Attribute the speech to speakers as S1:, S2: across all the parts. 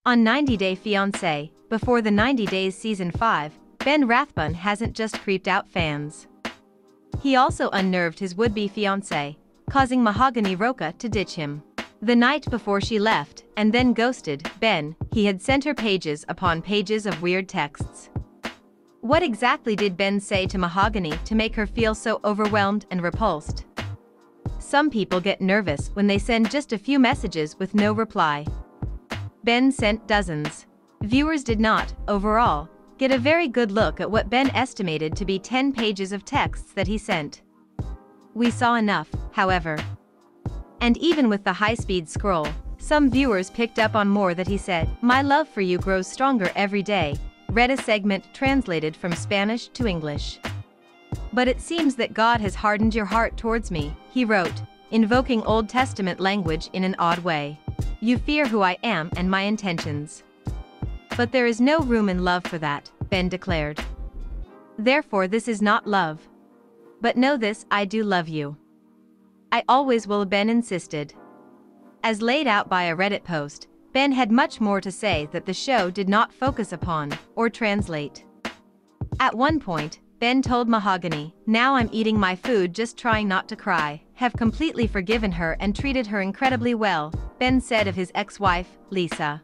S1: On 90 Day Fiance, before the 90 Days Season 5, Ben Rathbun hasn't just creeped out fans. He also unnerved his would-be fiancée, causing Mahogany Roca to ditch him. The night before she left, and then ghosted Ben, he had sent her pages upon pages of weird texts. What exactly did Ben say to Mahogany to make her feel so overwhelmed and repulsed? Some people get nervous when they send just a few messages with no reply. Ben sent dozens. Viewers did not, overall, get a very good look at what Ben estimated to be 10 pages of texts that he sent. We saw enough, however. And even with the high-speed scroll, some viewers picked up on more that he said. "My love for you grows stronger every day," read a segment translated from Spanish to English. "But it seems that God has hardened your heart towards me," he wrote, invoking Old Testament language in an odd way. "You fear who I am and my intentions. But there is no room in love for that," Ben declared. "Therefore this is not love. But know this, I do love you. I always will," Ben insisted. As laid out by a Reddit post, Ben had much more to say that the show did not focus upon, or translate. At one point, Ben told Mahogany, "Now I'm eating my food just trying not to cry, have completely forgiven her and treated her incredibly well," Ben said of his ex-wife, Lisa.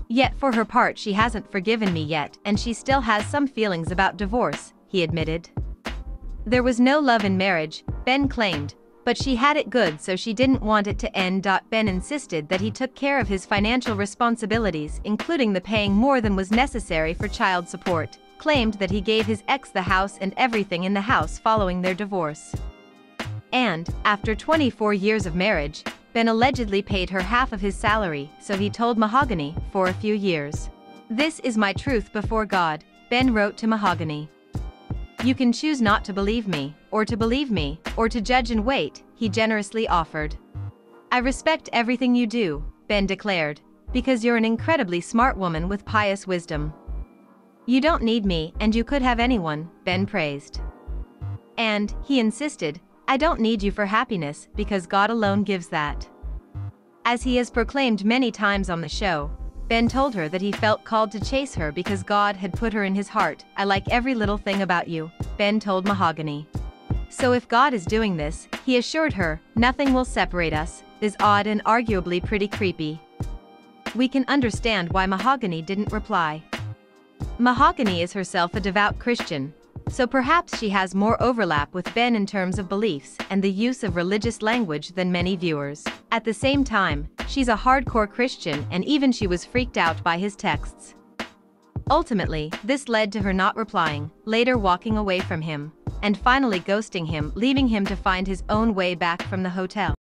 S1: "Yet for her part she hasn't forgiven me yet and she still has some feelings about divorce," he admitted. There was no love in marriage, Ben claimed, but she had it good so she didn't want it to end. Ben insisted that he took care of his financial responsibilities, including the paying more than was necessary for child support, claimed that he gave his ex the house and everything in the house following their divorce. And, after 24 years of marriage, Ben allegedly paid her half of his salary, so he told Mahogany, for a few years. "This is my truth before God," Ben wrote to Mahogany. "You can choose not to believe me, or to judge and wait," he generously offered. "I respect everything you do," Ben declared, "because you're an incredibly smart woman with pious wisdom. You don't need me and you could have anyone," Ben praised. And, he insisted, "I don't need you for happiness because God alone gives that." As he has proclaimed many times on the show, Ben told her that he felt called to chase her because God had put her in his heart. "I like every little thing about you," Ben told Mahogany. So if God is doing this, he assured her, "nothing will separate us," is odd and arguably pretty creepy. We can understand why Mahogany didn't reply. Mahogany is herself a devout Christian, so perhaps she has more overlap with Ben in terms of beliefs and the use of religious language than many viewers. At the same time, she's a hardcore Christian and even she was freaked out by his texts. Ultimately, this led to her not replying, later walking away from him, and finally ghosting him, leaving him to find his own way back from the hotel.